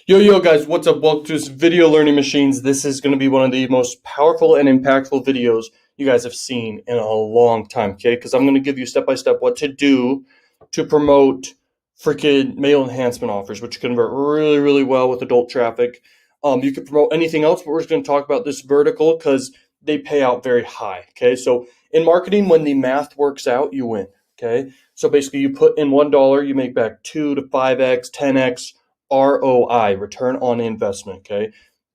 Yo guys, what's up? Welcome to this video learning machines. This is going to be one of the most powerful and impactful videos you guys have seen in a long time, okay? Because I'm going to give you step by step what to do to promote freaking mail enhancement offers, which convert really well with adult traffic. You can promote anything else, but we're just going to talk about this vertical because they pay out very high, okay? So in marketing, when the math works out, you win, okay? So basically, you put in $1, you make back 2 to 5x, 10x ROI, return on investment. Okay.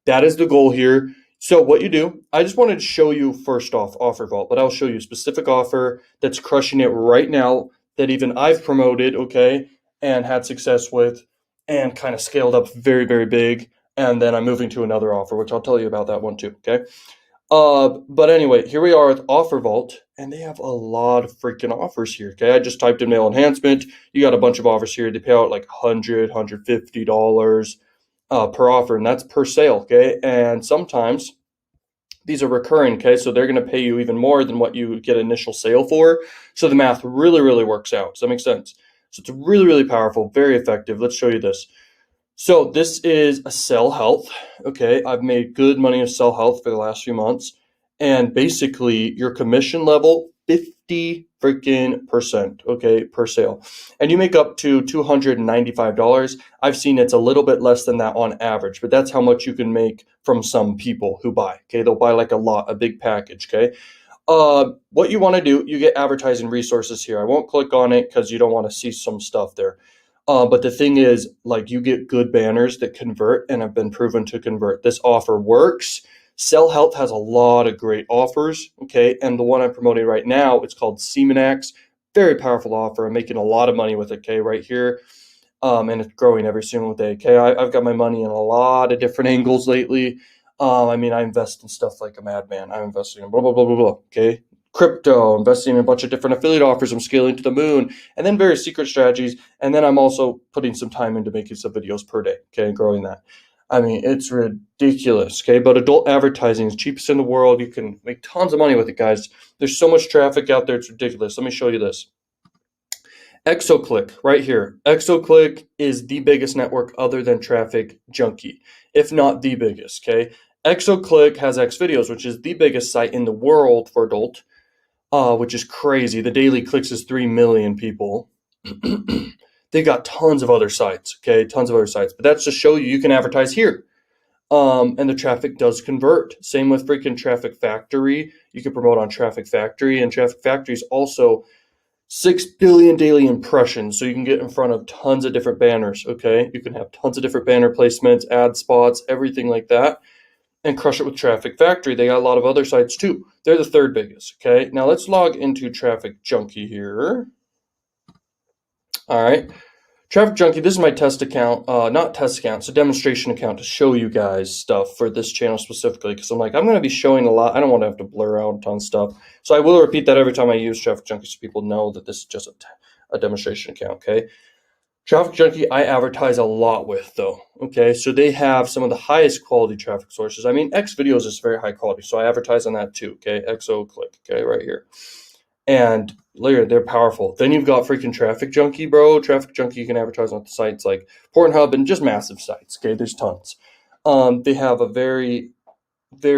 That is the goal here. So what you do, I just wanted to show you first off Offer Vault, but I'll show you a specific offer that's crushing it right now that even I've promoted, okay, and had success with and kind of scaled up very big. And then I'm moving to another offer, which I'll tell you about that one too. Okay. But anyway, here we are with Offer Vault, and they have a lot of freaking offers here. Okay, I just typed in mail enhancement. You got a bunch of offers here. They pay out like $150 per offer, and that's per sale. Okay, and sometimes these are recurring. Okay, so they're going to pay you even more than what you get initial sale for. So the math really works out. Does that make sense? So it's really powerful, very effective. Let's show you this. So this is a Cell Health. Okay, I've made good money with Cell Health for the last few months, and basically your commission level 50 freaking percent. Okay, per sale, and you make up to $295. I've seen it's a little bit less than that on average, but that's how much you can make from some people who buy. Okay, they'll buy like a big package. Okay. What you want to do, you get advertising resources here. I won't click on it because you don't want to see some stuff there. But the thing is, like, you get good banners that convert and have been proven to convert. This offer works. Cell Health has a lot of great offers, okay? And the one I'm promoting right now, it's called Semenax. Very powerful offer. I'm making a lot of money with it, okay, right here. And it's growing every single day, okay? I've got my money in a lot of different angles lately. I mean, I invest in stuff like a madman. I'm investing in blah, okay? Crypto, investing in a bunch of different affiliate offers. I'm scaling to the moon, and then various secret strategies. And then I'm also putting some time into making some videos per day, okay, and growing that. I mean, it's ridiculous, okay? But adult advertising is cheapest in the world. You can make tons of money with it, guys. There's so much traffic out there, it's ridiculous. Let me show you this. ExoClick, right here. ExoClick is the biggest network other than Traffic Junkie, if not the biggest, okay? ExoClick has Xvideos, which is the biggest site in the world for adult, which is crazy. The daily clicks is 3 million people. They got tons of other sites, okay? Tons of other sites. But that's to show you can advertise here. And the traffic does convert. Same with freaking Traffic Factory. You can promote on Traffic Factory, and Traffic Factory is also 6 billion daily impressions, so you can get in front of tons of different banners, okay? You can have tons of different banner placements, ad spots, everything like that, and crush it with Traffic Factory. They got a lot of other sites too. They're the third biggest, okay? Now let's log into Traffic Junkie here. All right. Traffic Junkie, this is my test account, not test account, it's a demonstration account to show you guys stuff for this channel specifically, because I'm going to be showing a lot. I don't want to have to blur out a ton of stuff. So I will repeat that every time I use Traffic Junkie so people know that this is just a demonstration account, okay? Traffic Junkie, I advertise a lot with, though, okay? So they have some of the highest quality traffic sources. I mean, Xvideos is very high quality, so I advertise on that too, okay? ExoClick, okay, right here. And later, they're powerful. Then you've got freaking Traffic Junkie, bro. Traffic Junkie, you can advertise on sites like Pornhub and just massive sites, okay? There's tons. They have a very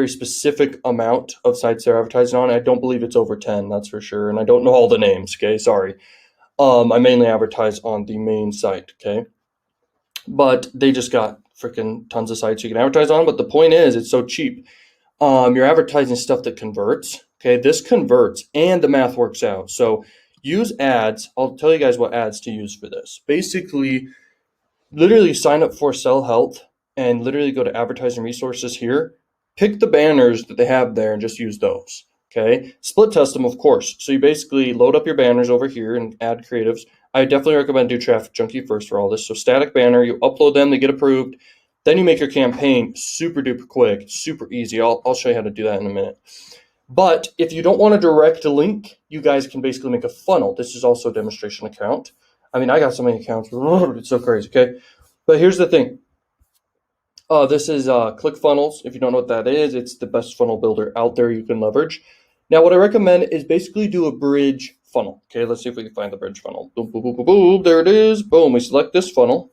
specific amount of sites they're advertising on. I don't believe it's over 10, that's for sure. And I don't know all the names, okay? Sorry. I mainly advertise on the main site, okay? But they just got freaking tons of sites you can advertise on. But the point is, it's so cheap. You're advertising stuff that converts. Okay, this converts and the math works out. So use ads. I'll tell you guys what ads to use for this. Basically, literally sign up for Cell Health and literally go to advertising resources here. Pick the banners that they have there and just use those. Okay, split test them, of course. So you basically load up your banners over here and add creatives. I definitely recommend do Traffic Junkie first for all this. So static banner, you upload them, they get approved. Then you make your campaign super duper quick, super easy. I'll show you how to do that in a minute. But if you don't want a direct link, you guys can basically make a funnel. This is also a demonstration account. I mean, I got so many accounts. It's so crazy, okay? But here's the thing. This is ClickFunnels. If you don't know what that is, it's the best funnel builder out there you can leverage. Now, what I recommend is basically do a bridge funnel. Okay, let's see if we can find the bridge funnel. Boom, boom, boom, boom, boom. There it is. Boom, we select this funnel.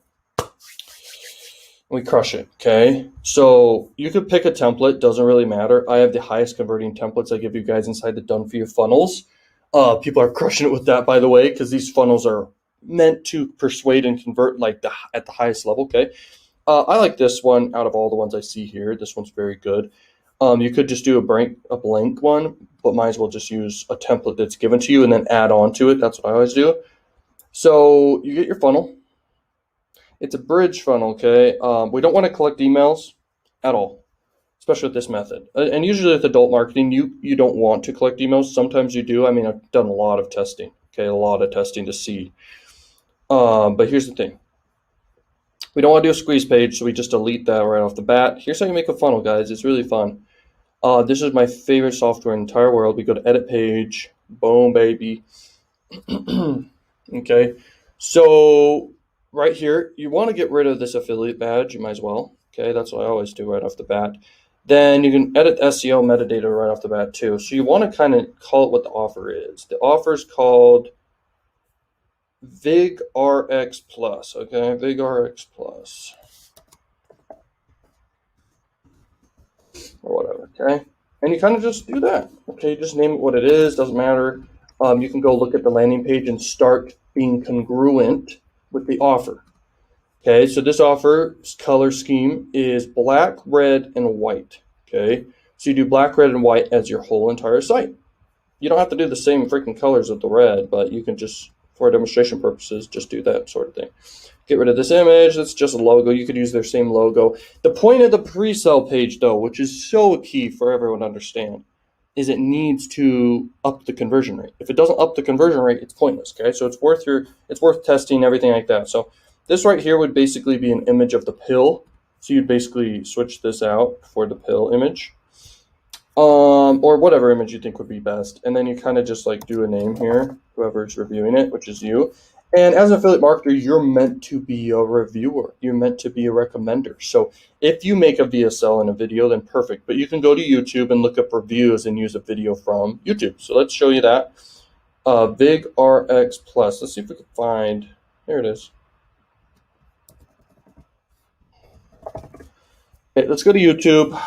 We crush it, okay? So you could pick a template, doesn't really matter. I have the highest converting templates I give you guys inside the Done For You funnels. People are crushing it with that, by the way, because these funnels are meant to persuade and convert like at the highest level, okay? I like this one out of all the ones I see here. This one's very good. You could just do a blank one, but might as well just use a template that's given to you and then add on to it. That's what I always do. So you get your funnel. It's a bridge funnel, okay? We don't want to collect emails at all, especially with this method. And usually with adult marketing, you don't want to collect emails. Sometimes you do. I mean, I've done a lot of testing, okay? A lot of testing to see. But here's the thing. We don't want to do a squeeze page, so we just delete that right off the bat. Here's how you make a funnel, guys. It's really fun. This is my favorite software in the entire world. We go to edit page. Boom, baby. Okay. So right here, you want to get rid of this affiliate badge. You might as well. Okay. That's what I always do right off the bat. Then you can edit SEO metadata right off the bat too. So you want to kind of call it what the offer is. The offer is called VigRx Plus. Okay. VigRx Plus. Or whatever, okay? And you kind of just do that, okay? Just name it what it is, doesn't matter. You can go look at the landing page and start being congruent with the offer, okay? So this offer's color scheme is black, red, and white, okay? So you do black, red, and white as your whole entire site. You don't have to do the same freaking colors of the red, but you can just, for demonstration purposes, just do that sort of thing. Get rid of this image. That's just a logo. You could use their same logo. The point of the pre-sale page, though, which is so key for everyone to understand, is it needs to up the conversion rate. If it doesn't up the conversion rate, it's pointless. Okay, so it's worth testing, everything like that. So this right here would basically be an image of the pill. So you'd basically switch this out for the pill image, or whatever image you think would be best, and then you kind of just like do a name here, whoever's reviewing it, which is you. And as an affiliate marketer, you're meant to be a reviewer. You're meant to be a recommender. So if you make a VSL in a video, then perfect. But you can go to YouTube and look up reviews and use a video from YouTube. So let's show you that. VigRx Plus. Let's see if we can find. There it is. Okay, let's go to YouTube.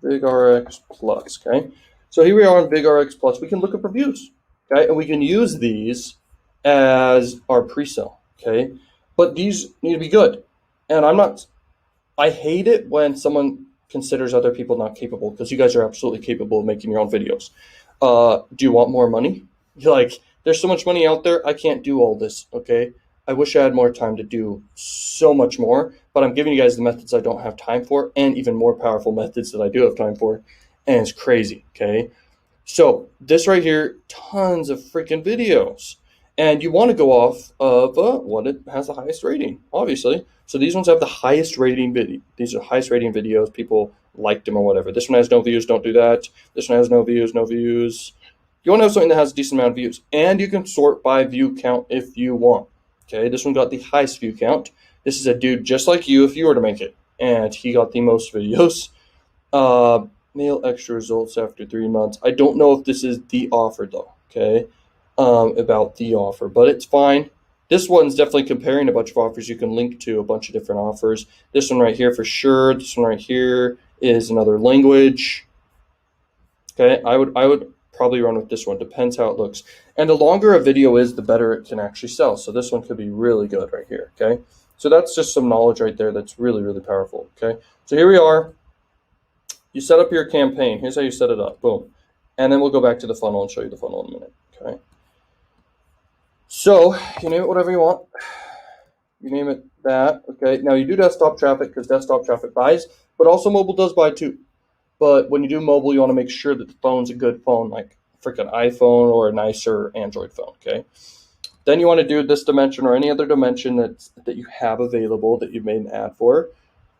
VigRx Plus. Okay. So here we are on VigRx Plus. We can look up reviews. Okay, and we can use these as our pre-sale, okay? But these need to be good. And I hate it when someone considers other people not capable, because you guys are absolutely capable of making your own videos. Do you want more money? You're like, there's so much money out there, I can't do all this, okay? I wish I had more time to do so much more, but I'm giving you guys the methods I don't have time for, and even more powerful methods that I do have time for, and it's crazy, okay? So this right here, tons of freaking videos. And you want to go off of what it has the highest rating, obviously. So these ones have the highest rating video. These are highest rating videos. People liked them or whatever. This one has no views. Don't do that. This one has no views. No views. You want to have something that has a decent amount of views. And you can sort by view count if you want. Okay, this one got the highest view count. This is a dude just like you if you were to make it. And he got the most videos. Mail extra results after 3 months. I don't know if this is the offer though. Okay. About the offer, but it's fine. This one's definitely comparing a bunch of offers. You can link to a bunch of different offers. This one right here for sure. This one right here is another language. Okay, I would probably run with this one. Depends how it looks. And the longer a video is, the better it can actually sell. So this one could be really good right here. Okay, so that's just some knowledge right there that's really, really powerful. Okay, so here we are. You set up your campaign. Here's how you set it up. Boom. And then we'll go back to the funnel and show you the funnel in a minute. Okay. So you name it whatever you want. You name it that. Okay. Now you do desktop traffic because desktop traffic buys, but also mobile does buy too. But when you do mobile, you want to make sure that the phone's a good phone, like a freaking iPhone or a nicer Android phone. Okay. Then you want to do this dimension or any other dimension that you have available that you've made an ad for.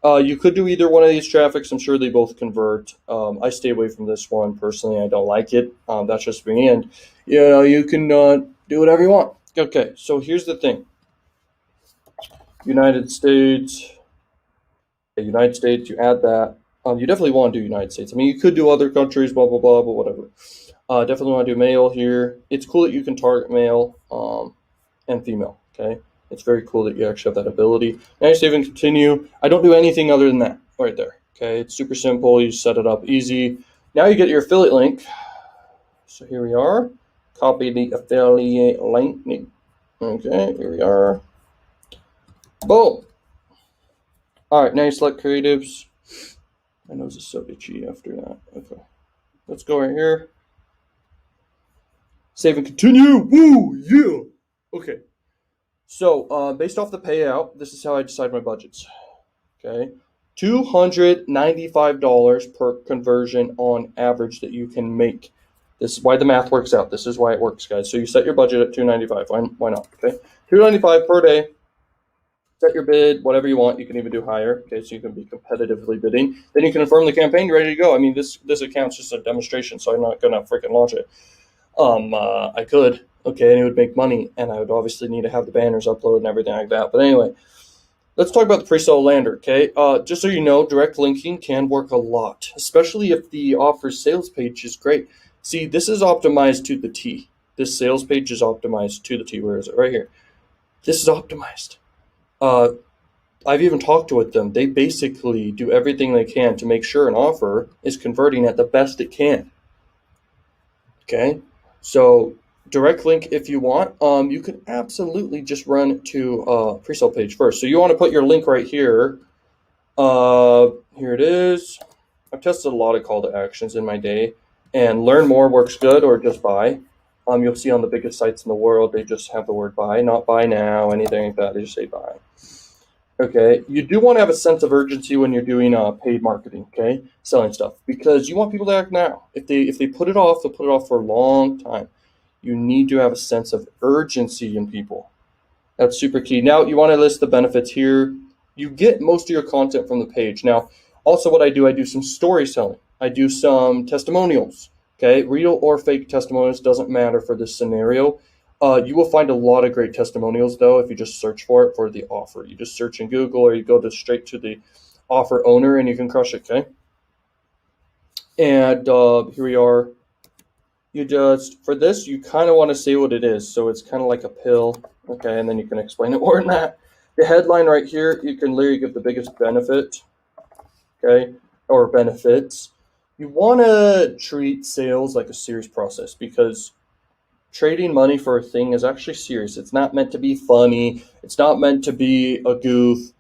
You could do either one of these traffics. I'm sure they both convert. I stay away from this one personally. I don't like it. That's just me. And you can do whatever you want. Okay, so here's the thing. United States. United States. You add that. You definitely want to do United States. I mean, you could do other countries, blah blah blah, but whatever. Definitely want to do male here. It's cool that you can target male and female. Okay. It's very cool that you actually have that ability. Now you save and continue. I don't do anything other than that right there. Okay, it's super simple. You set it up easy. Now you get your affiliate link. So here we are. Copy the affiliate link. Okay, here we are. Boom. All right, now you select creatives. My nose is so itchy after that. Okay, let's go right here. Save and continue. Woo, yeah. Okay, so based off the payout, this is how I decide my budgets. Okay, $295 per conversion on average that you can make. This is why the math works out. This is why it works, guys. So you set your budget at $295. Why not? Okay, $295 per day. Set your bid, whatever you want. You can even do higher. Okay, so you can be competitively bidding. Then you confirm the campaign. You're ready to go. I mean, this account's just a demonstration, so I'm not gonna freaking launch it. I could, okay, and it would make money, and I would obviously need to have the banners uploaded and everything like that. But anyway, let's talk about the pre-sale lander, okay? Just so you know, direct linking can work a lot, especially if the offer sales page is great. See, this is optimized to the T. This sales page is optimized to the T. Where is it? Right here. This is optimized. I've even talked with them. They basically do everything they can to make sure an offer is converting at the best it can. Okay, so direct link if you want. You can absolutely just run to pre-sale page first. So you want to put your link right here. Here it is. I've tested a lot of call to actions in my day, and learn more works good, or just buy. You'll see on the biggest sites in the world, they just have the word buy, not buy now, anything like that. They just say buy. Okay, you do want to have a sense of urgency when you're doing paid marketing, okay, selling stuff, because you want people to act now. If they put it off, they'll put it off for a long time. You need to have a sense of urgency in people. That's super key. Now you want to list the benefits here. You get most of your content from the page. Now, also what I do some story selling. I do some testimonials. Okay, real or fake testimonials, doesn't matter for this scenario. You will find a lot of great testimonials, though, if you just search for it for the offer. You just search in Google, or you go straight to the offer owner, and you can crush it, okay? And here we are. You just, for this, you kind of want to say what it is. So it's kind of like a pill, okay? And then you can explain it more than that. The headline right here, you can literally give the biggest benefit, okay, or benefits. You want to treat sales like a serious process, because trading money for a thing is actually serious. It's not meant to be funny. It's not meant to be a goof.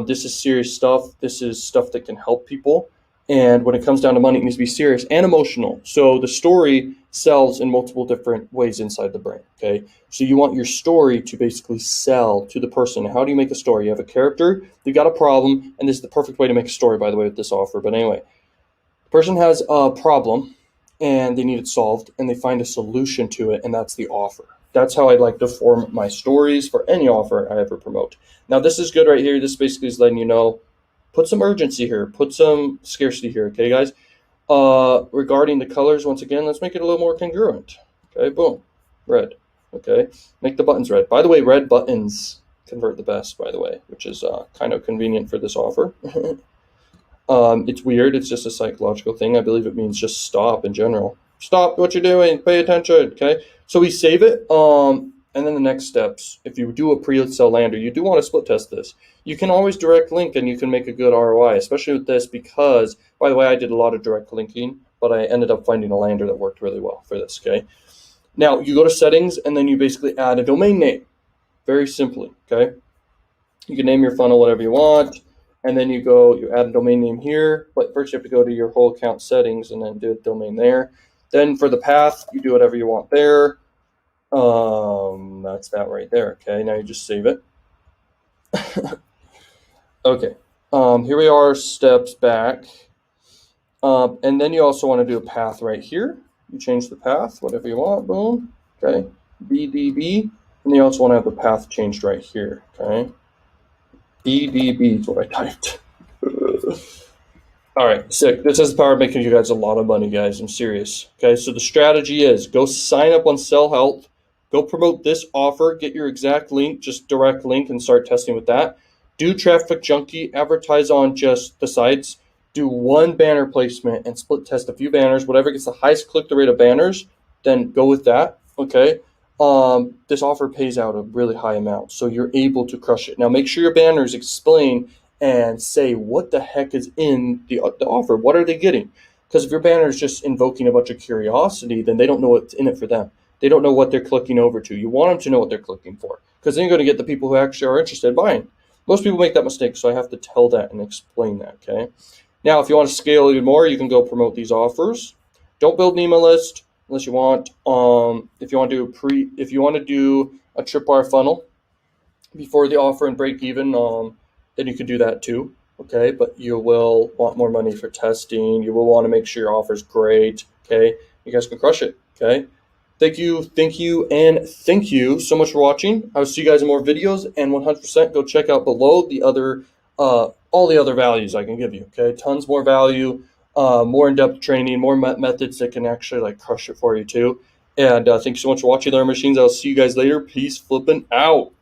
This is serious stuff. This is stuff that can help people. And when it comes down to money, it needs to be serious and emotional. So the story sells in multiple different ways inside the brain, okay? So you want your story to basically sell to the person. How do you make a story? You have a character, they've got a problem, and this is the perfect way to make a story, by the way, with this offer. But anyway, the person has a problem, and they need it solved, and they find a solution to it, and that's the offer. That's how I like to form my stories for any offer I ever promote. Now, this is good right here. This basically is letting you know, put some urgency here, put some scarcity here, okay, guys? Regarding the colors, once again, let's make it a little more congruent. Okay, boom, red. Okay, make the buttons red. By the way, red buttons convert the best, by the way, which is kind of convenient for this offer. It's weird. It's just a psychological thing. I believe it means just stop in general. Stop what you're doing. Pay attention. Okay. So we save it. And then the next steps, if you do a pre-sale lander, you do want to split test this. You can always direct link, and you can make a good ROI, especially with this, because, by the way, I did a lot of direct linking, but I ended up finding a lander that worked really well for this. Okay. Now you go to settings, and then you basically add a domain name. Very simply. Okay. You can name your funnel whatever you want. And then you add a domain name here, but first you have to go to your whole account settings and then do a domain there. Then for the path, you do whatever you want there. That's that right there. Okay, now you just save it. Okay, here we are, steps back. And then you also want to do a path right here. You change the path, whatever you want, boom. Okay, BDB. And you also want to have the path changed right here, okay? BDB is what I typed. All right, sick. This has the power of making you guys a lot of money, guys. I'm serious. Okay, so the strategy is go sign up on Sell Health. Go promote this offer. Get your exact link, just direct link, and start testing with that. Do Traffic Junkie. Advertise on just the sites. Do one banner placement and split test a few banners. Whatever gets the highest click-through rate of banners, then go with that. Okay. this offer pays out a really high amount, so you're able to crush it. Now, make sure your banners explain and say what the heck is in the offer. What are they getting? Because if your banner is just invoking a bunch of curiosity, then they don't know what's in it for them. They don't know what they're clicking over to. You want them to know what they're clicking for, because then you're going to get the people who actually are interested in buying. Most people make that mistake, so I have to tell that and explain that, okay? Now, if you want to scale even more, you can go promote these offers. Don't build an email list unless you want. If you want to do a tripwire funnel before the offer and break even, then you could do that too. Okay, but you will want more money for testing. You will want to make sure your offer is great. Okay, you guys can crush it. Okay, thank you, and thank you so much for watching. I will see you guys in more videos, and 100% go check out below the other, all the other values I can give you. Okay, tons more value, more in-depth training, more methods that can actually like crush it for you too. And thank you so much for watching Learn Machines. I'll see you guys later. Peace flipping out.